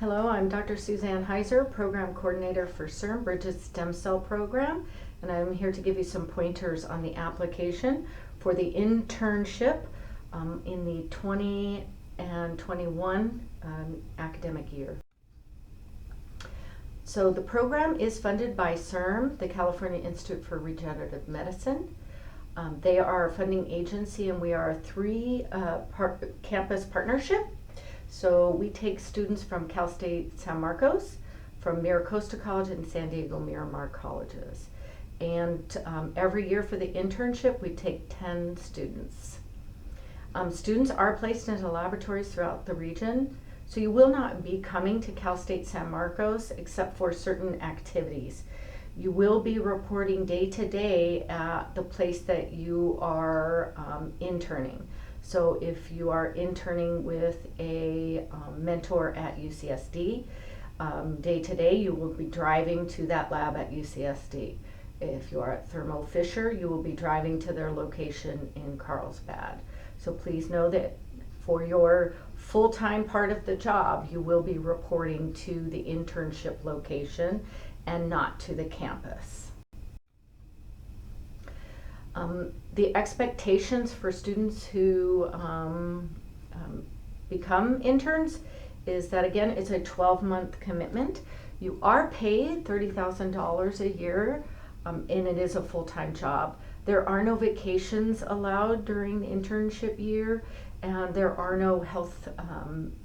Hello, I'm Dr. Suzanne Heiser, Program Coordinator for CERN Bridges Stem Cell Program, and I'm here to give you some pointers on the application for the internship in the 20 and 21 academic year. So the program is funded by CERN, the California Institute for Regenerative Medicine. They are a funding agency, and we are a campus partnership. So we take students from Cal State San Marcos, from Miracosta College, and San Diego Miramar colleges. And every year for the internship, we take 10 students. Students are placed into laboratories throughout the region, so you will not be coming to Cal State San Marcos except for certain activities. You will be reporting day to day at the place that you are interning. So if you are interning with a mentor at UCSD, day to day you will be driving to that lab at UCSD. If you are at Thermo Fisher, you will be driving to their location in Carlsbad. So please know that for your full-time part of the job, you will be reporting to the internship location and not to the campus. The expectations for students who become interns is that, again, it's a 12-month commitment. You are paid $30,000 a year, and it is a full-time job. There are no vacations allowed during the internship year, and there are no health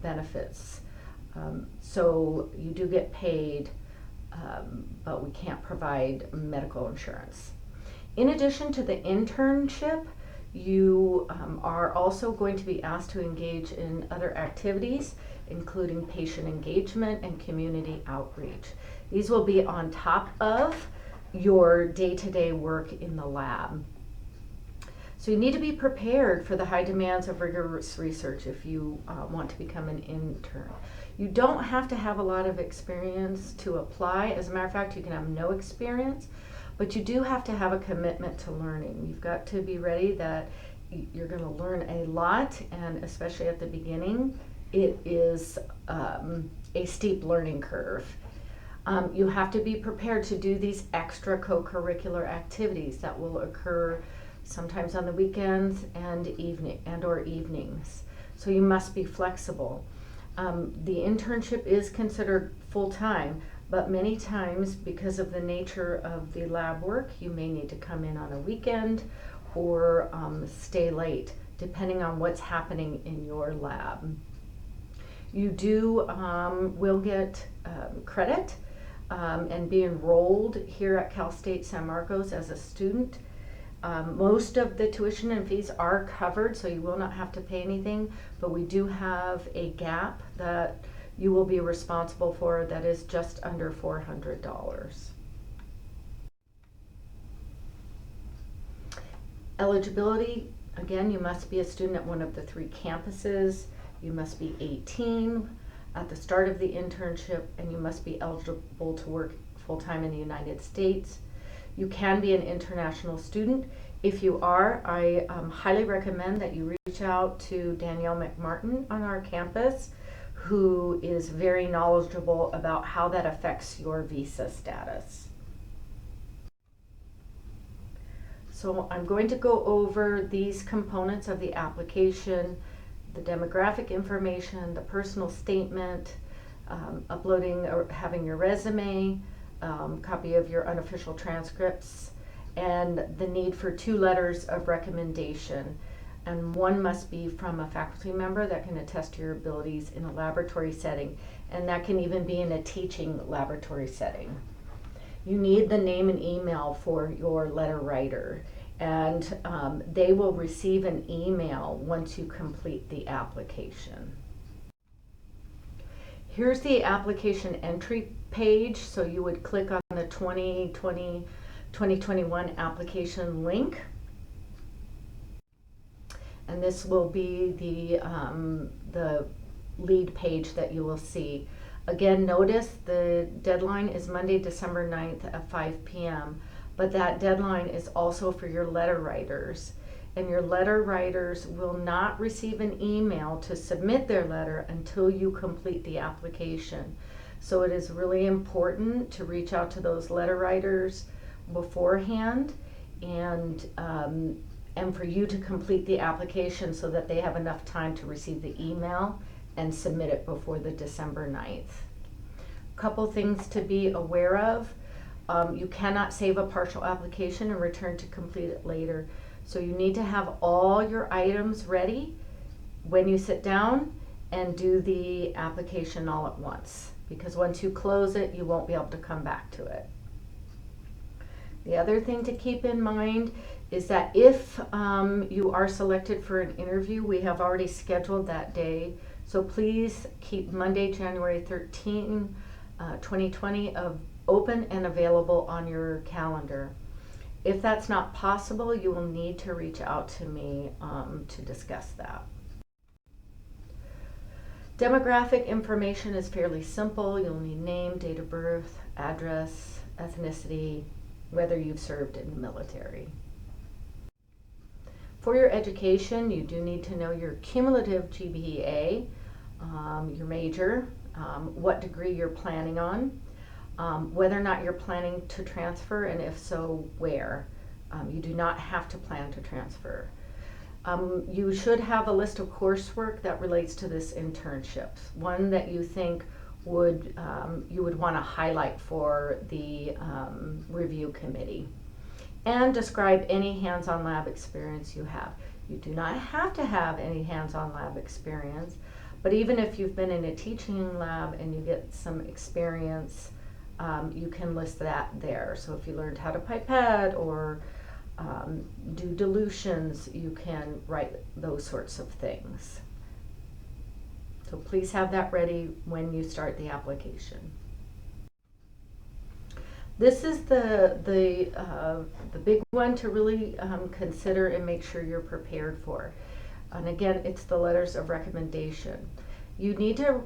benefits. So you do get paid, but we can't provide medical insurance. In addition to the internship, you are also going to be asked to engage in other activities, including patient engagement and community outreach. These will be on top of your day-to-day work in the lab. So you need to be prepared for the high demands of rigorous research if you want to become an intern. You don't have to have a lot of experience to apply. As a matter of fact, you can have no experience, but you do have to have a commitment to learning. You've got to be ready that you're going to learn a lot, and especially at the beginning, it is a steep learning curve. You have to be prepared to do these extra co-curricular activities that will occur sometimes on the weekends and evenings. So you must be flexible. The internship is considered full-time, but many times, because of the nature of the lab work, you may need to come in on a weekend or stay late, depending on what's happening in your lab. You will get credit and be enrolled here at Cal State San Marcos as a student. Most of the tuition and fees are covered, so you will not have to pay anything, but we do have a gap that you will be responsible for that is just under $400. Eligibility, again, you must be a student at one of the 3 campuses, you must be 18 at the start of the internship, and you must be eligible to work full-time in the United States. You can be an international student. If you are, I highly recommend that you reach out to Danielle McMartin on our campus, who is very knowledgeable about how that affects your visa status. So I'm going to go over these components of the application: the demographic information, the personal statement, uploading or having your resume, copy of your unofficial transcripts, and the need for 2 letters of recommendation. And one must be from a faculty member that can attest to your abilities in a laboratory setting, and that can even be in a teaching laboratory setting. You need the name and email for your letter writer, and they will receive an email once you complete the application. Here's the application entry page, so you would click on the 2021 application link. And this will be the lead page that you will see. Again, notice the deadline is Monday, December 9th at 5 p.m., but that deadline is also for your letter writers. and your letter writers will not receive an email to submit their letter until you complete the application. So it is really important to reach out to those letter writers beforehand, and for you to complete the application so that they have enough time to receive the email and submit it before the December 9th. Couple things to be aware of. You cannot save a partial application and return to complete it later. So you need to have all your items ready when you sit down and do the application all at once, because once you close it, you won't be able to come back to it. The other thing to keep in mind is that if you are selected for an interview, we have already scheduled that day. So please keep Monday, January 13, 2020 open and available on your calendar. If that's not possible, you will need to reach out to me to discuss that. Demographic information is fairly simple. You'll need name, date of birth, address, ethnicity, whether you've served in the military. For your education, you do need to know your cumulative GPA, your major, what degree you're planning on, whether or not you're planning to transfer, and if so, where. You do not have to plan to transfer. You should have a list of coursework that relates to this internship, one that you think you would want to highlight for the review committee, and describe any hands-on lab experience you have. You do not have to have any hands-on lab experience, but even if you've been in a teaching lab and you get some experience, you can list that there. So if you learned how to pipette or do dilutions, you can write those sorts of things. So please have that ready when you start the application. This is the big one to really consider and make sure you're prepared for. And again, it's the letters of recommendation. You need to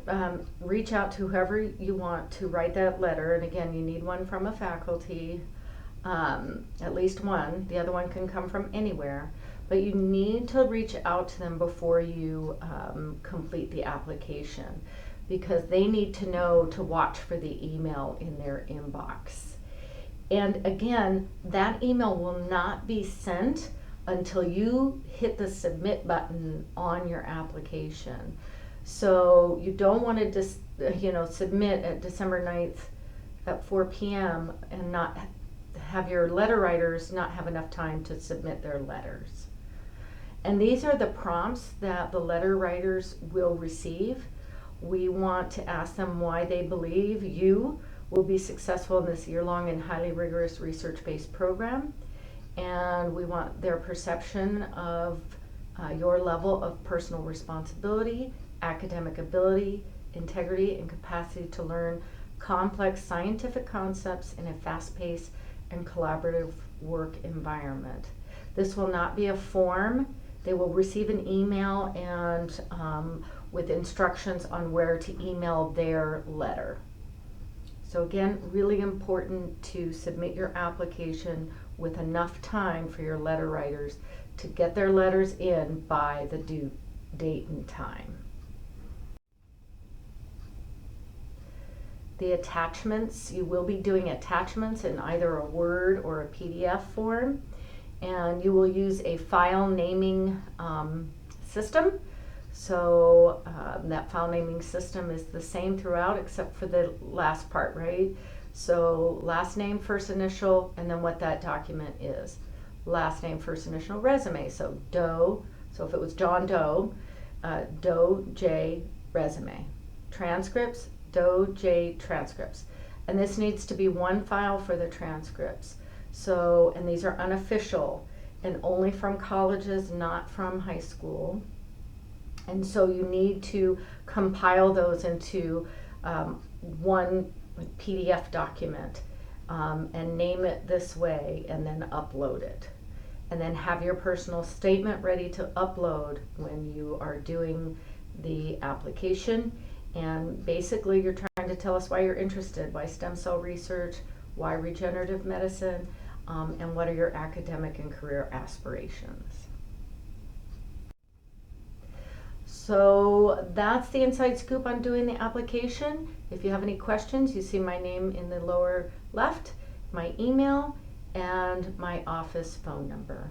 reach out to whoever you want to write that letter. And again, you need one from a faculty, at least one. The other one can come from anywhere. But you need to reach out to them before you complete the application, because they need to know to watch for the email in their inbox. And again, that email will not be sent until you hit the submit button on your application. So you don't want to just submit at December 9th at 4 p.m. and not have your letter writers not have enough time to submit their letters. And these are the prompts that the letter writers will receive. We want to ask them why they believe you will be successful in this year-long and highly rigorous research-based program. And we want their perception of your level of personal responsibility, academic ability, integrity, and capacity to learn complex scientific concepts in a fast-paced and collaborative work environment. This will not be a form. They will receive an email and with instructions on where to email their letter. So again, really important to submit your application with enough time for your letter writers to get their letters in by the due date and time. The attachments, you will be doing attachments in either a Word or a PDF form, and you will use a file naming system. So that file naming system is the same throughout except for the last part, right? So last name, first initial, and then what that document is. Last name, first initial, resume. So Doe, so if it was John Doe, Doe J resume. Transcripts, Doe J transcripts. And this needs to be one file for the transcripts. So, and these are unofficial and only from colleges, not from high school. And so you need to compile those into one PDF document and name it this way and then upload it. And then have your personal statement ready to upload when you are doing the application. And basically you're trying to tell us why you're interested, why stem cell research, why regenerative medicine, and what are your academic and career aspirations. So that's the inside scoop on doing the application. If you have any questions, you see my name in the lower left, my email, and my office phone number.